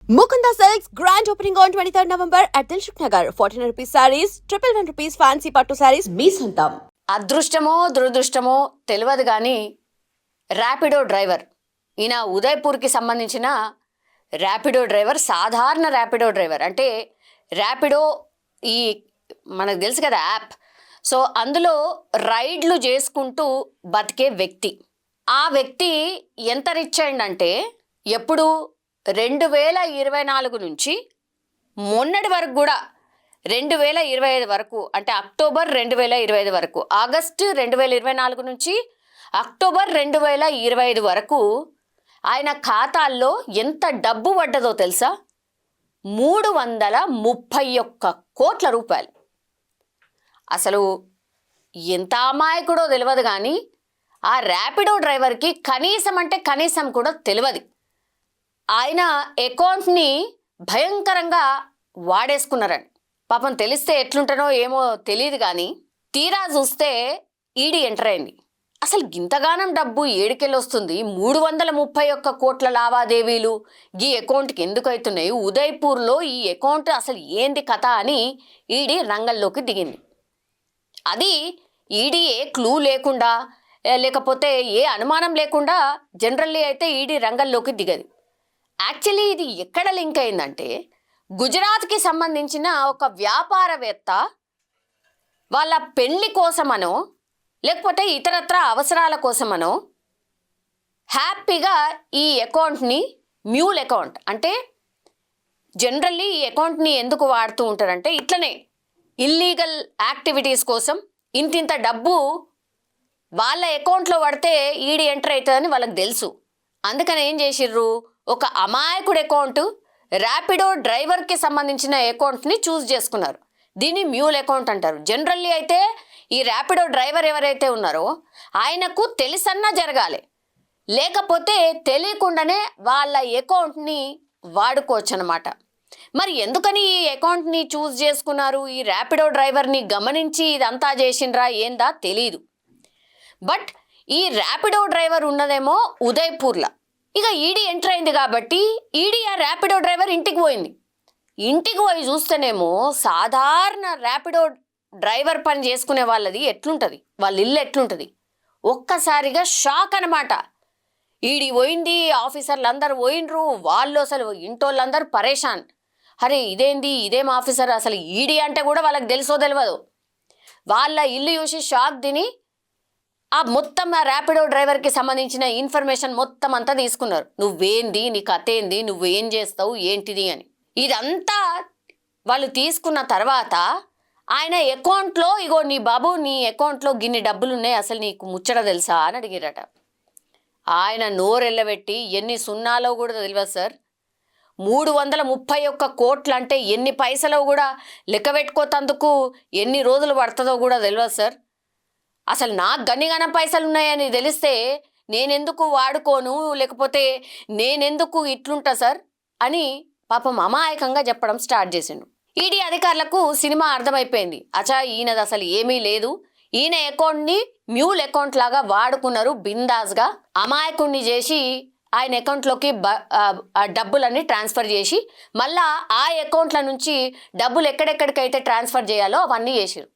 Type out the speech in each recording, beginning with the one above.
Mukunda Silks grand opening on 23rd November at Dilshuk Nagar. 1400 rupees sarees, 111 rupees fancy pattu sarees, మీ సొంతం. అదృష్టమో దురదృష్టమో తెలియదు కానీ Rapido driver ఈయన ఉదయ్పూర్కి సంబంధించిన Rapido driver, సాధారణ ర్యాపిడో డ్రైవర్. అంటే ర్యాపిడో ఈ మనకు తెలుసు కదా యాప్. సో అందులో రైడ్లు చేసుకుంటూ బతికే వ్యక్తి. ఆ వ్యక్తి ఎంత రిచ్ అయిందంటే ఎప్పుడు 2024 నుంచి మొన్నటి వరకు కూడా 2025 వరకు, అంటే అక్టోబర్ 2025 వరకు, ఆగస్టు 2024 నుంచి అక్టోబర్ 2025 వరకు ఆయన ఖాతాల్లో ఎంత డబ్బు పడ్డదో తెలుసా? 331 కోట్ల రూపాయలు. అసలు ఎంత అమాయకుడో తెలియదు కానీ ఆ ర్యాపిడో డ్రైవర్కి కనీసం అంటే కనీసం కూడా తెలియదు. ఆయన అకౌంట్ని భయంకరంగా వాడేసుకున్నారని. పాపం తెలిస్తే ఎట్లుంటానో ఏమో తెలియదు కానీ తీరా చూస్తే ఈడీ ఎంటర్ అయింది. అసలు ఇంతగానం డబ్బు ఏడుకెళ్ళి వస్తుంది? 331 కోట్ల లావాదేవీలు ఈ అకౌంట్కి ఎందుకు అవుతున్నాయి? ఉదయ్పూర్లో ఈ అకౌంట్ అసలు ఏంది కథ అని ఈడీ రంగంలోకి దిగింది. అది ఈడీ ఏ క్లూ లేకుండా, లేకపోతే ఏ అనుమానం లేకుండా జనరల్లీ అయితే ఈడీ రంగంలోకి దిగదు. యాక్చువల్లీ ఇది ఎక్కడ లింక్ అయిందంటే, గుజరాత్కి సంబంధించిన ఒక వ్యాపారవేత్త వాళ్ళ పెళ్లి కోసమనో లేకపోతే ఇతరత్ర అవసరాల కోసమనో హ్యాపీగా ఈ అకౌంట్ని, మ్యూల్ అకౌంట్ అంటే జనరల్లీ ఈ అకౌంట్ని ఎందుకు వాడుతూ ఉంటారంటే ఇట్లనే ఇల్లీగల్ యాక్టివిటీస్ కోసం ఇంతింత డబ్బు వాళ్ళ అకౌంట్లో పడితే ఈడీ ఎంటర్ అవుతుందని వాళ్ళకి తెలుసు. అందుకని ఏం చేసిర్రు, ఒక అమాయకుడు అకౌంట్, ర్యాపిడో డ్రైవర్కి సంబంధించిన అకౌంట్ని చూస్ చేసుకున్నారు. దీన్ని మ్యూల్ అకౌంట్ అంటారు. జనరల్లీ అయితే ఈ ర్యాపిడో డ్రైవర్ ఎవరైతే ఉన్నారో ఆయనకు తెలిసన్నా జరగాలి, లేకపోతే తెలియకుండానే వాళ్ళ అకౌంట్ని వాడుకోవచ్చు అన్నమాట. మరి ఎందుకని ఈ అకౌంట్ని చూస్ చేసుకున్నారు? ఈ ర్యాపిడో డ్రైవర్ని గమనించి ఇదంతా చేసిండ్రా ఏందా తెలీదు. బట్ ఈ ర్యాపిడో డ్రైవర్ ఉన్నదేమో ఉదయ్పూర్లో. ఇక ఈడీ ఎంటర్ అయింది కాబట్టి ఈడీ ఆ ర్యాపిడో డ్రైవర్ ఇంటికి పోయింది. ఇంటికి పోయి చూస్తేనేమో సాధారణ ర్యాపిడో డ్రైవర్ పని చేసుకునే వాళ్ళది ఎట్లుంటుంది, వాళ్ళ ఇల్లు ఎట్లుంటుంది, ఒక్కసారిగా షాక్ అనమాట. ఈడీ పోయింది, ఆఫీసర్లు అందరు పోయినరు, వాళ్ళు అసలు ఇంటోళ్ళందరూ పరేషాన్. అరే ఇదేంది, ఇదేం ఆఫీసర్, అసలు ఈడీ అంటే కూడా వాళ్ళకి తెలుసో తెలియదు. వాళ్ళ ఇల్లు చూసి షాక్ తిని ఆ మొత్తం ఆ ర్యాపిడో డ్రైవర్కి సంబంధించిన ఇన్ఫర్మేషన్ మొత్తం అంతా తీసుకున్నారు. నువ్వేంది, నీ కథ ఏంది, నువ్వేం చేస్తావు, ఏంటిది అని. ఇదంతా వాళ్ళు తీసుకున్న తర్వాత ఆయన అకౌంట్లో, ఇగో నీ బాబు నీ అకౌంట్లో గిన్ని డబ్బులు ఉన్నాయి, అసలు నీకు ముచ్చట తెలుసా అని అడిగిరట. ఆయన నోరెళ్ళబెట్టి ఎన్ని సున్నాలో కూడా తెలియదు సార్, 331 కోట్లు అంటే ఎన్ని పైసలో కూడా లెక్క పెట్టుకోతందుకు ఎన్ని రోజులు పడుతుందో కూడా తెలియదు సార్. అసలు నాకు గన్నిగానం పైసలు ఉన్నాయని తెలిస్తే నేనెందుకు వాడుకోను, లేకపోతే నేనెందుకు ఇట్లుంటా సార్ అని పాపం అమాయకంగా చెప్పడం స్టార్ట్ చేసిండు. ఈడీ అధికారులకు సినిమా అర్థమైపోయింది. అచ్చా ఈయనది అసలు ఏమీ లేదు, ఈయన అకౌంట్ని మ్యూల్ అకౌంట్ లాగా వాడుకున్నారు బిందాస్గా. అమాయకుణ్ణి చేసి ఆయన అకౌంట్లోకి డబ్బులన్నీ ట్రాన్స్ఫర్ చేసి మళ్ళా ఆ అకౌంట్ల నుంచి డబ్బులు ఎక్కడెక్కడికైతే ట్రాన్స్ఫర్ చేయాలో అవన్నీ చేసిరు.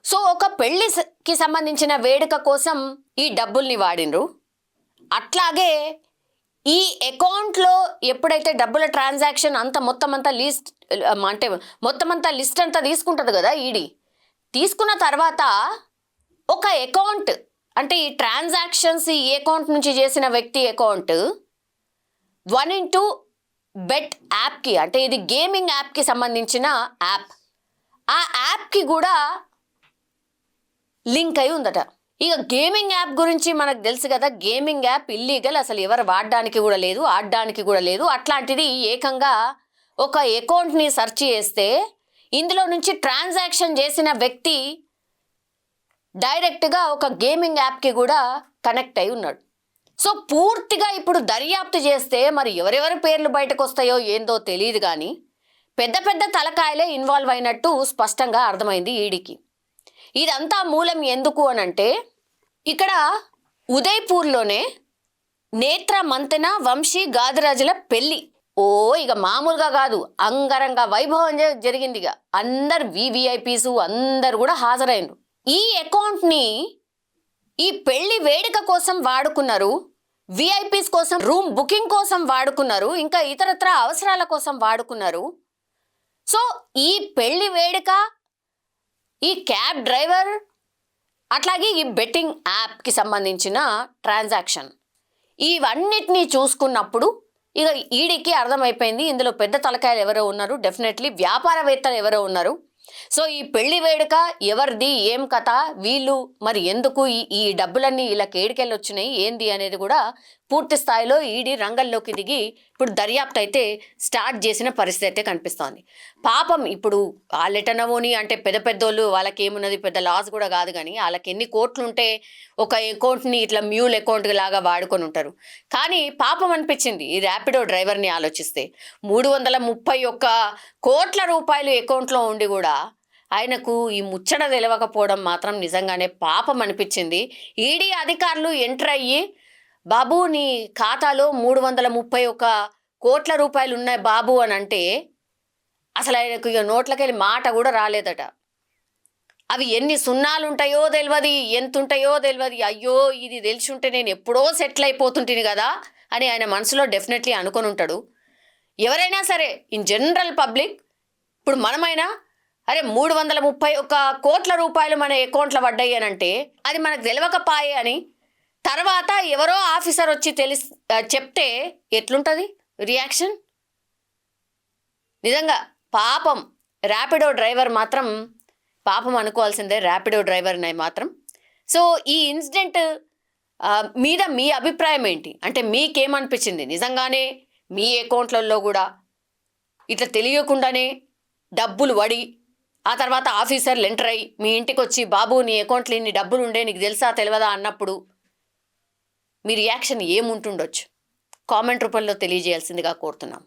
సో ఒక పెళ్లికి సంబంధించిన వేడుక కోసం ఈ డబ్బుల్ని వాడినరు. అట్లాగే ఈ అకౌంట్లో ఎప్పుడైతే డబ్బుల ట్రాన్సాక్షన్ అంతా మొత్తం అంతా లిస్ట్ అంతా తీసుకుంటుంది కదా ఈడీ. తీసుకున్న తర్వాత ఒక అకౌంట్ అంటే ఈ ట్రాన్సాక్షన్స్ ఈ అకౌంట్ నుంచి చేసిన వ్యక్తి అకౌంట్ 1xBet యాప్కి, అంటే ఇది గేమింగ్ యాప్కి సంబంధించిన యాప్, ఆ యాప్కి కూడా లింక్ అయి ఉందట. ఇక గేమింగ్ యాప్ గురించి మనకు తెలుసు కదా, గేమింగ్ యాప్ ఇల్లీగల్, అసలు ఎవరు వాడడానికి కూడా లేదు, ఆడడానికి కూడా లేదు. అట్లాంటిది ఏకంగా ఒక అకౌంట్ని సెర్చ్ చేస్తే ఇందులో నుంచి ట్రాన్సాక్షన్ చేసిన వ్యక్తి డైరెక్ట్గా ఒక గేమింగ్ యాప్కి కూడా కనెక్ట్ అయి ఉన్నాడు. సో పూర్తిగా ఇప్పుడు దర్యాప్తు చేస్తే మరి ఎవరెవరి పేర్లు బయటకు వస్తాయో ఏందో తెలియదు కానీ పెద్ద పెద్ద తలకాయలే ఇన్వాల్వ్ అయినట్టు స్పష్టంగా అర్థమైంది ఈడీకి. ఇదంతా మూలం ఎందుకు అనంటే, ఇక్కడ ఉదయ్పూర్లోనే నేత్ర మంతెన వంశీ గాదిరాజుల పెళ్లి ఓ ఇక మామూలుగా కాదు, అంగరంగ వైభవం జరిగింది. ఇక అందరు వివిఐపీస్ అందరు కూడా హాజరైనరు. ఈ అకౌంట్ని ఈ పెళ్లి వేడుక కోసం వాడుకున్నారు, విఐపీస్ కోసం రూమ్ బుకింగ్ కోసం వాడుకున్నారు, ఇంకా ఇతరత్ర అవసరాల కోసం వాడుకున్నారు. సో ఈ పెళ్లి వేడుక, ఈ క్యాబ్ డ్రైవర్, అట్లాగే ఈ బెట్టింగ్ యాప్కి సంబంధించిన ట్రాన్సాక్షన్, ఇవన్నిటినీ చూసుకున్నప్పుడు ఇక ఈడీకి అర్థమైపోయింది ఇందులో పెద్ద తలకాయలు ఎవరో ఉన్నారు, డెఫినెట్లీ వ్యాపారవేత్తలు ఎవరో ఉన్నారు. సో ఈ పెళ్లి వేడుక ఎవరిది, ఏం కథ, వీళ్ళు మరి ఎందుకు ఈ డబ్బులన్నీ వీళ్ళకి ఏడికెళ్ళి వచ్చినాయి ఏంది అనేది కూడా పూర్తి స్థాయిలో ఈడీ రంగంలోకి దిగి ఇప్పుడు దర్యాప్తు అయితే స్టార్ట్ చేసిన పరిస్థితి అయితే కనిపిస్తోంది. పాపం ఇప్పుడు వాళ్ళెటనవోని అంటే పెద్ద పెద్దోళ్ళు వాళ్ళకి ఏమున్నది, పెద్ద లాస్ కూడా కాదు, కానీ వాళ్ళకి ఎన్ని కోట్లు ఉంటే ఒక అకౌంట్ని ఇట్లా మ్యూల్ అకౌంట్ లాగా వాడుకొని ఉంటారు. కానీ పాపం అనిపించింది ఈ ర్యాపిడో డ్రైవర్ని ఆలోచిస్తే. 331 కోట్ల రూపాయలు అకౌంట్లో ఉండి కూడా ఆయనకు ఈ ముచ్చట తెలవకపోవడం మాత్రం నిజంగానే పాపం అనిపించింది. ఈడీ అధికారులు ఎంటర్ అయ్యి, బాబు నీ ఖాతాలో 331 కోట్ల రూపాయలు ఉన్నాయి బాబు అని అంటే అసలు ఆయనకు ఇక నోట్లకెళ్ళి మాట కూడా రాలేదట. అవి ఎన్ని సున్నాలు ఉంటాయో తెలియదు, ఎంత ఉంటాయో తెలియదు. అయ్యో ఇది తెలిసి ఉంటే నేను ఎప్పుడో సెటిల్ అయిపోతుంటుంది కదా అని ఆయన మనసులో డెఫినెట్లీ అనుకొని ఉంటాడు. ఎవరైనా సరే ఇన్ జనరల్ పబ్లిక్, ఇప్పుడు మనమైనా అరే 331 కోట్ల రూపాయలు మన అకౌంట్లో పడ్డాయి అని అంటే అది మనకు తెలియకపాయే అని తర్వాత ఎవరో ఆఫీసర్ వచ్చి చెప్తే ఎట్లుంటుంది రియాక్షన్? నిజంగా పాపం ర్యాపిడో డ్రైవర్ మాత్రం పాపం అనుకోవాల్సిందే, ర్యాపిడో డ్రైవర్ని మాత్రం. సో ఈ ఇన్సిడెంట్ మీద మీ అభిప్రాయం ఏంటి? అంటే మీకేమనిపించింది? నిజంగానే మీ అకౌంట్లలో కూడా ఇట్లా తెలియకుండానే డబ్బులు వడి ఆ తర్వాత ఆఫీసర్లు ఎంటర్ అయ్యి మీ ఇంటికి వచ్చి బాబు నీ అకౌంట్లో ఇన్ని డబ్బులు ఉండే నీకు తెలుసా తెలియదా అన్నప్పుడు మీ రియాక్షన్ ఏముంటుండొచ్చు? కామెంట్ రూపంలో తెలియజేయాల్సిందిగా కోరుతున్నాం.